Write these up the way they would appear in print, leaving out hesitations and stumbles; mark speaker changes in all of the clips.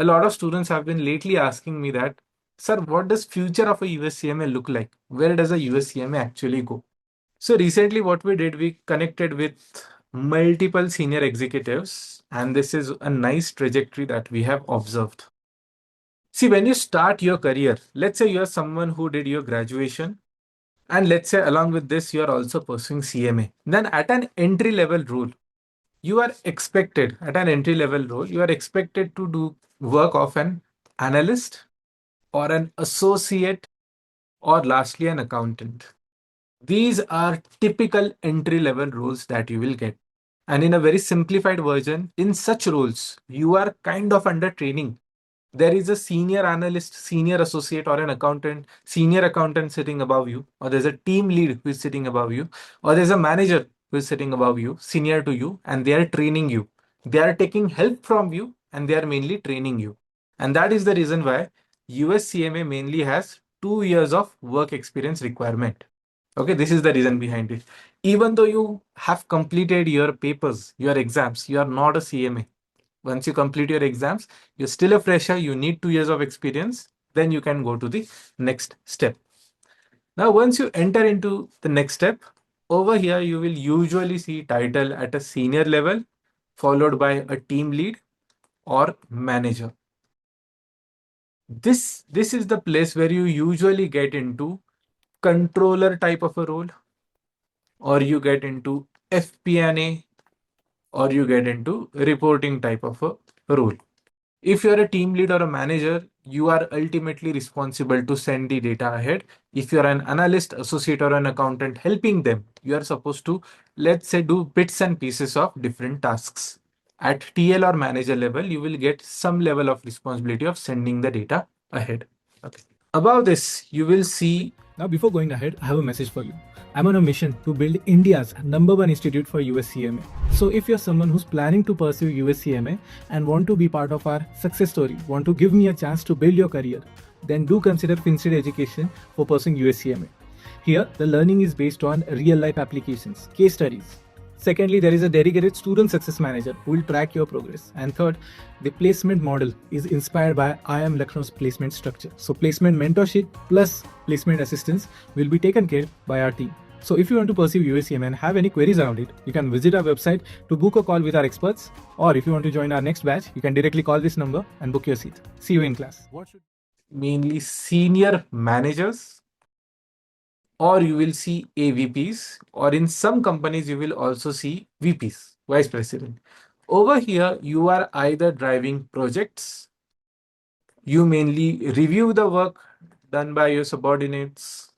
Speaker 1: a lot of students have been lately asking me that, sir, what does future of a US CMA look like? Where does a US CMA actually go? So recently what we did, we connected with multiple senior executives, and this is a nice trajectory that we have observed. See, when you start your career, let's say you're someone who did your graduation, and let's say along with this, you're also pursuing CMA. Then at an entry level role, you are expected, at an entry level role, you are expected to do work of an analyst or an associate or lastly an accountant. These are typical entry level roles that you will get. And in a very simplified version, in such roles, you are kind of under training. There is a senior analyst, senior associate, or an accountant, senior accountant sitting above you, or there's a team lead who is sitting above you, or there's a manager who is sitting above you, senior to you, and they are training you. They are taking help from you and they are mainly training you. And that is the reason why US CMA mainly has 2 years of work experience requirement. Okay, this is the reason behind it. Even though you have completed your papers, your exams, you are not a CMA. Once you complete your exams, you're still a fresher, you need 2 years of experience, then you can go to the next step. Now, once you enter into the next step, over here you will usually see title at a senior level, followed by a team lead or manager. This is the place where you usually get into controller type of a role, or you get into FP&A, or you get into reporting type of a role. If you're a team lead or a manager, you are ultimately responsible to send the data ahead. If you're an analyst, associate, or an accountant helping them, you are supposed to, let's say, do bits and pieces of different tasks. At TL or manager level, you will get some level of responsibility of sending the data ahead. Okay. Above this, you will see.
Speaker 2: Now, before going ahead, I have a message for you. I'm on a mission to build India's #1 institute for US CMA. So if you're someone who's planning to pursue US CMA and want to be part of our success story, want to give me a chance to build your career, then do consider FinStreet Education for pursuing US CMA. Here, the learning is based on real-life applications, case studies. Secondly, there is a dedicated student success manager who will track your progress. And third, the placement model is inspired by IIM Lucknow's placement structure. So placement mentorship plus placement assistance will be taken care by our team. So if you want to pursue USCM and have any queries around it, you can visit our website to book a call with our experts. Or if you want to join our next batch, you can directly call this number and book your seat. See you in class.
Speaker 1: Mainly senior managers, or you will see AVPs, or in some companies, you will also see VPs, Vice President. Over here, you are either driving projects, you mainly review the work done by your subordinates,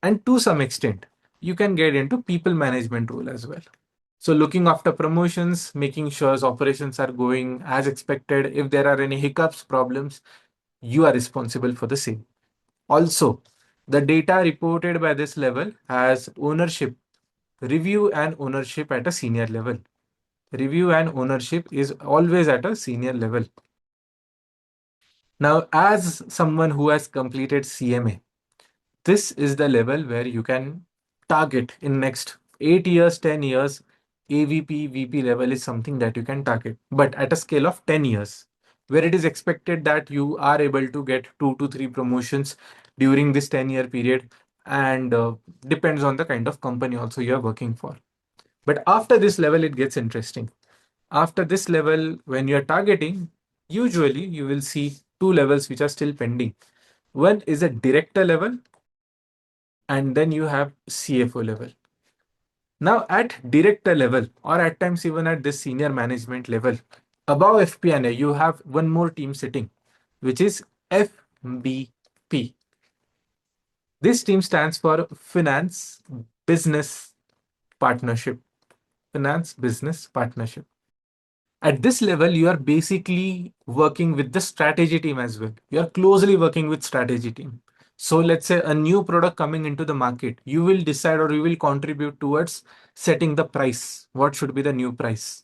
Speaker 1: and to some extent, you can get into people management role as well. So looking after promotions, making sure operations are going as expected. If there are any hiccups, problems, you are responsible for the same. Also, the data reported by this level has ownership, review and ownership at a senior level. Review and ownership is always at a senior level. Now, as someone who has completed CMA, this is the level where you can target in next 8 years, 10 years. AVP, VP level is something that you can target, but at a scale of 10 years, where it is expected that you are able to get 2 to 3 promotions during this 10-year period, and depends on the kind of company also you are working for. But after this level, it gets interesting. After this level, when you're targeting, usually you will see two levels which are still pending. One is a director level, and then you have CFO level. Now at director level, or at times even at this senior management level, above FP&A, you have one more team sitting, which is FBP. This team stands for Finance Business Partnership. Finance Business Partnership. At this level, you are basically working with the strategy team as well. You are closely working with strategy team. So let's say a new product coming into the market, you will decide or you will contribute towards setting the price. What should be the new price?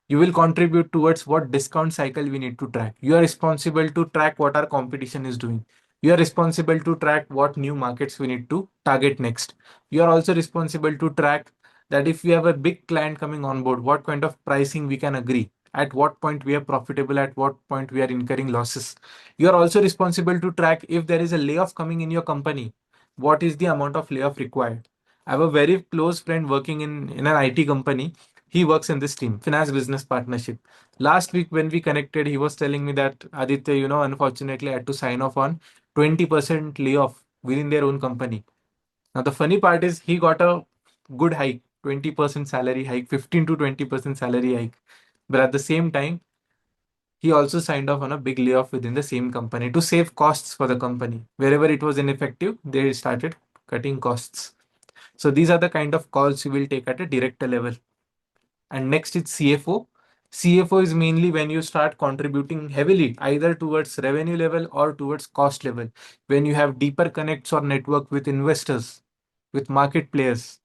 Speaker 1: You will contribute towards what discount cycle we need to track. You are responsible to track what our competition is doing. You are responsible to track what new markets we need to target next. You are also responsible to track that if we have a big client coming on board, what kind of pricing we can agree, at what point we are profitable, at what point we are incurring losses. You are also responsible to track if there is a layoff coming in your company, what is the amount of layoff required. I have a very close friend working in an IT company. He works in this team, finance business partnership. Last week when we connected, he was telling me that Aditya, unfortunately, I had to sign off on 20% layoff within their own company. Now, the funny part is he got a good hike, 20% salary hike, 15 to 20% salary hike. But at the same time, he also signed off on a big layoff within the same company to save costs for the company. Wherever it was ineffective, they started cutting costs. So these are the kind of calls you will take at a director level. And next is CFO. CFO is mainly when you start contributing heavily either towards revenue level or towards cost level. When you have deeper connects or network with investors, with market players,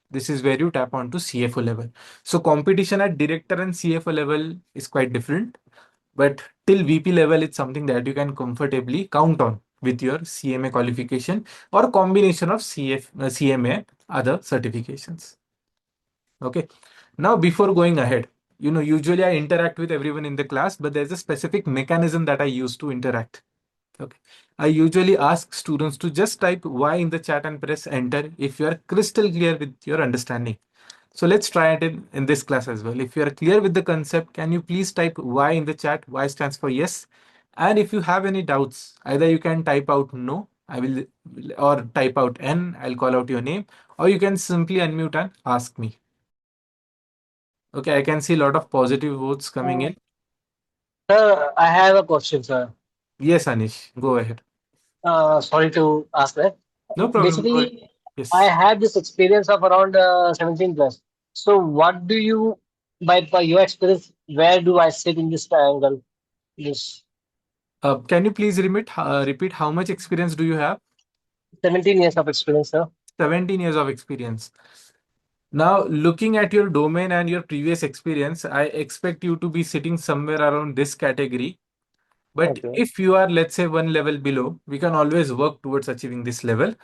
Speaker 1: this is where you tap onto CFO level. So competition at director and CFO level is quite different, but till VP level, it's something that you can comfortably count on with your CMA qualification or combination of CMA, other certifications. Okay. Now, before going ahead, usually I interact with everyone in the class, but there's a specific mechanism that I use to interact. Okay. I usually ask students to just type Y in the chat and press enter if you are crystal clear with your understanding. So let's try it in this class as well. If you are clear with the concept, can you please type Y in the chat? Y stands for yes. And if you have any doubts, either you can type out no, I will, or type out N, I'll call out your name, or you can simply unmute and ask me. Okay, I can see a lot of positive votes coming in.
Speaker 3: Sir, I have a question, sir.
Speaker 1: Yes, Anish, go ahead.
Speaker 3: Sorry to ask that.
Speaker 1: No problem. Go ahead.
Speaker 3: Basically, I
Speaker 1: Yes.
Speaker 3: had this experience of around 17 plus. So, what do you, by your experience, where do I sit in this triangle? This
Speaker 1: Can you please repeat how much experience do you have?
Speaker 3: 17 years of experience, sir.
Speaker 1: 17 years of experience. Now, looking at your domain and your previous experience, I expect you to be sitting somewhere around this category. But
Speaker 3: Okay.
Speaker 1: if you are, let's say, one level below, we can always work towards achieving this level.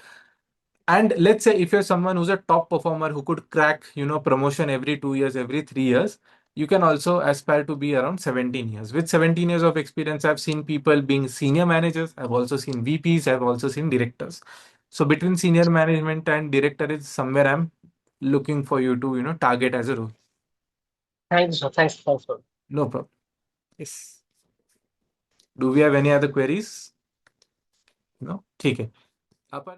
Speaker 1: And let's say if you're someone who's a top performer who could crack, promotion every 2 years, every 3 years, you can also aspire to be around 17 years. With 17 years of experience, I've seen people being senior managers. I've also seen VPs. I've also seen directors. So between senior management and director is somewhere I'm looking for you to, target as a role.
Speaker 3: Thank you, sir. Thanks, sir.
Speaker 1: No problem. Yes. Do we have any other queries? No? ठीक है. अपन